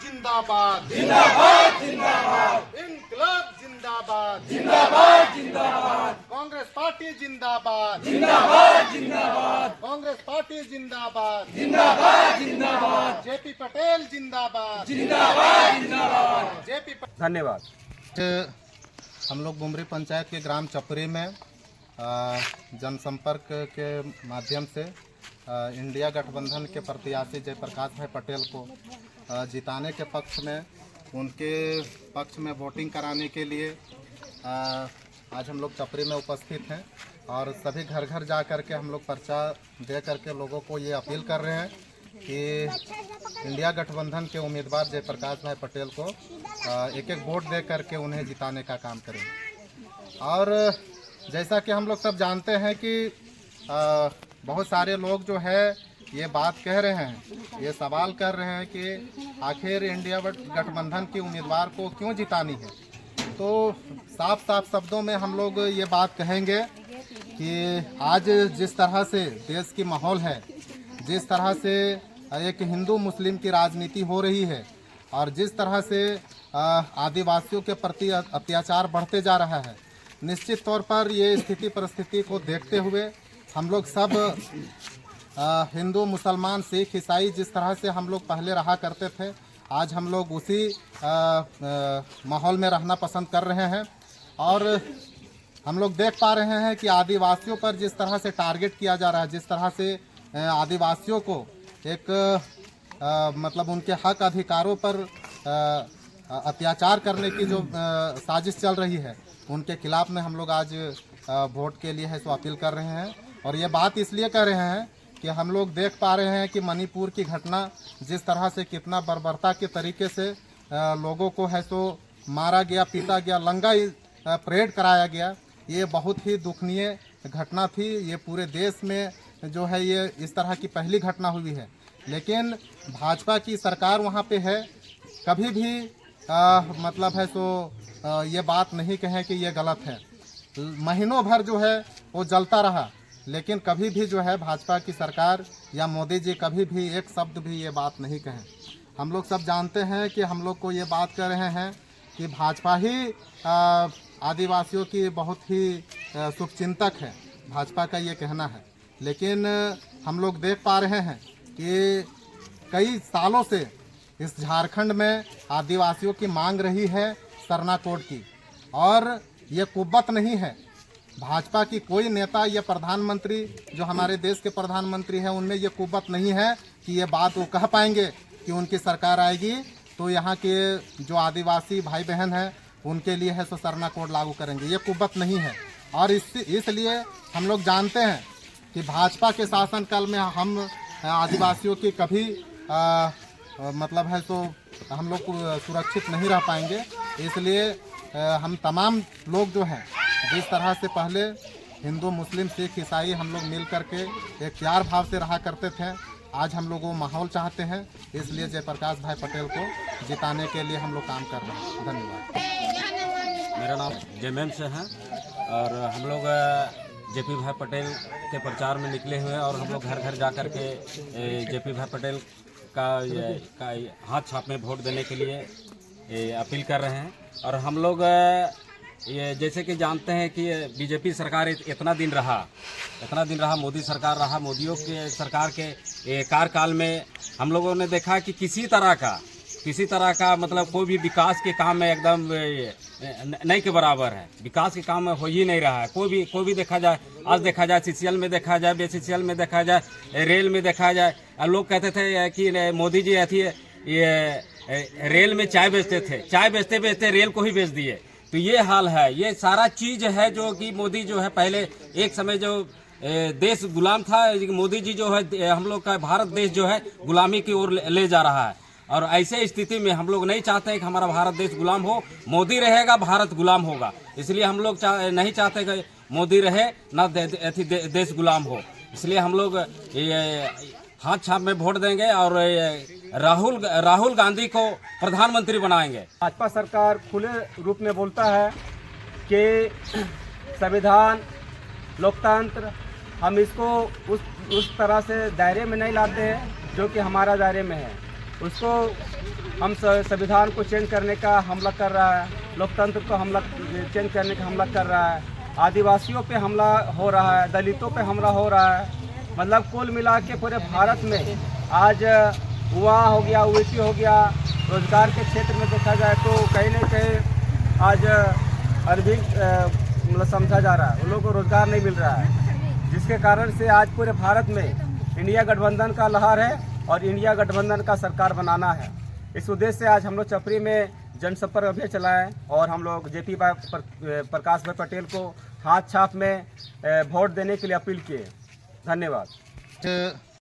जिंदाबाद जिंदाबाद जिंदाबाद इनकलाब जिंदाबाद जिंदाबाद जिंदाबाद कांग्रेस पार्टी जिंदाबाद जिंदाबाद जिंदाबाद कांग्रेस पार्टी जिंदाबाद जिंदाबाद जिंदाबाद जेपी पटेल जिंदाबाद जिंदाबाद जिंदाबाद जेपी धन्यवाद। हम लोग बुमरी पंचायत के ग्राम चपरी में जनसंपर्क के माध्यम से इंडिया गठबंधन के प्रत्याशी जयप्रकाश भाई पटेल को जिताने के पक्ष में, उनके पक्ष में वोटिंग कराने के लिए आज हम लोग चपरी में उपस्थित हैं और सभी घर घर जा कर के हम लोग पर्चा दे करके लोगों को ये अपील कर रहे हैं कि इंडिया गठबंधन के उम्मीदवार जयप्रकाश भाई पटेल को एक एक वोट दे करके उन्हें जिताने का काम करेंगे। और जैसा कि हम लोग सब जानते हैं कि बहुत सारे लोग जो है ये बात कह रहे हैं, ये सवाल कर रहे हैं कि आखिर इंडिया गठबंधन के उम्मीदवार को क्यों जितानी है। तो साफ साफ शब्दों में हम लोग ये बात कहेंगे कि आज जिस तरह से देश की माहौल है, जिस तरह से एक हिंदू मुस्लिम की राजनीति हो रही है और जिस तरह से आदिवासियों के प्रति अत्याचार बढ़ते जा रहा है, निश्चित तौर पर ये स्थिति परिस्थिति को देखते हुए हम लोग सब हिंदू मुसलमान सिख ईसाई जिस तरह से हम लोग पहले रहा करते थे, आज हम लोग उसी माहौल में रहना पसंद कर रहे हैं। और हम लोग देख पा रहे हैं कि आदिवासियों पर जिस तरह से टारगेट किया जा रहा है, जिस तरह से आदिवासियों को एक मतलब उनके हक अधिकारों पर अत्याचार करने की जो साजिश चल रही है, उनके खिलाफ में हम लोग आज वोट के लिए है सो अपील कर रहे हैं। और ये बात इसलिए कर रहे हैं कि हम लोग देख पा रहे हैं कि मणिपुर की घटना जिस तरह से कितना बर्बरता के तरीके से लोगों को है सो मारा गया, पीटा गया, लंगा परेड कराया गया, ये बहुत ही दुखनीय घटना थी। ये पूरे देश में जो है ये इस तरह की पहली घटना हुई है। लेकिन भाजपा की सरकार वहाँ पे है, कभी भी मतलब है सो ये बात नहीं कहें कि ये गलत है। महीनों भर जो है वो जलता रहा, लेकिन कभी भी जो है भाजपा की सरकार या मोदी जी कभी भी एक शब्द भी ये बात नहीं कहें। हम लोग सब जानते हैं कि हम लोग को ये बात कर रहे हैं कि भाजपा ही आदिवासियों की बहुत ही शुभचिंतक है, भाजपा का ये कहना है। लेकिन हम लोग देख पा रहे हैं कि कई सालों से इस झारखंड में आदिवासियों की मांग रही है सरना कोड की, और ये कुव्वत नहीं है। भाजपा की कोई नेता या प्रधानमंत्री जो हमारे देश के प्रधानमंत्री हैं, उनमें ये कुव्वत नहीं है कि ये बात वो कह पाएंगे कि उनकी सरकार आएगी तो यहाँ के जो आदिवासी भाई बहन हैं उनके लिए है सो सरना कोड लागू करेंगे, ये कुव्वत नहीं है। और इसलिए हम लोग जानते हैं कि भाजपा के शासनकाल में हम आदिवासियों की कभी मतलब है तो हम लोग सुरक्षित नहीं रह पाएंगे। इसलिए हम तमाम लोग जो हैं, जिस तरह से पहले हिंदू मुस्लिम सिख ईसाई हम लोग मिल करके एक प्यार भाव से रहा करते थे, आज हम लोग वो माहौल चाहते हैं। इसलिए जयप्रकाश भाई पटेल को जिताने के लिए हम लोग काम कर रहे हैं। धन्यवाद। मेरा नाम जेएमएम से है और हम लोग जेपी भाई पटेल के प्रचार में निकले हुए हैं और हम लोग घर घर जा कर के जेपी भाई पटेल का हाथ छाप में वोट देने के लिए अपील कर रहे हैं। और हम लोग ये जैसे कि जानते हैं कि बीजेपी सरकार इतना दिन रहा मोदी सरकार रहा। मोदियों के सरकार के कार्यकाल में हम लोगों ने देखा कि किसी तरह का मतलब कोई भी विकास के काम में एकदम नहीं के बराबर है। विकास के काम में हो ही नहीं रहा है। कोई भी देखा जाए, आज देखा जाए सीसीएल में देखा जाए, बीएससीएल में देखा जाए, रेल में देखा जाए। लोग कहते थे कि मोदी जी ये रेल में चाय बेचते थे, चाय बेचते बेचते रेल को ही बेच दिए। तो ये हाल है, ये सारा चीज है जो कि मोदी जो है पहले एक समय जो देश गुलाम था, मोदी जी जो है हम लोग का भारत देश जो है गुलामी की ओर ले जा रहा है। और ऐसे स्थिति में हम लोग नहीं चाहते हैं कि हमारा भारत देश गुलाम हो। मोदी रहेगा, भारत गुलाम होगा। इसलिए हम लोग नहीं चाहते कि मोदी रहे ना देश गुलाम हो। इसलिए हम लोग हाथ छाप में वोट देंगे और राहुल गांधी को प्रधानमंत्री बनाएंगे। भाजपा सरकार खुले रूप में बोलता है कि संविधान, लोकतंत्र, हम इसको उस तरह से दायरे में नहीं लाते हैं जो कि हमारा दायरे में है। उसको हम संविधान को चेंज करने का हमला कर रहा है, लोकतंत्र को हमला चेंज करने का हमला कर रहा है, आदिवासियों पे हमला हो रहा है, दलितों पे हमला हो रहा है। मतलब कुल मिला के पूरे भारत में आज युवा हो गया, युवती हो गया, रोजगार के क्षेत्र में देखा जाए तो कहीं न कहीं आज अरबी मतलब समझा जा रहा है, उन लोगों को रोजगार नहीं मिल रहा है, जिसके कारण से आज पूरे भारत में इंडिया गठबंधन का लहर है और इंडिया गठबंधन का सरकार बनाना है। इस उद्देश्य से आज हम लोग चपरी में जनसंपर्क अभियान चलाएं और हम लोग जेपी प्रकाश भाई पटेल को हाथ छाप में वोट देने के लिए अपील किए। धन्यवाद।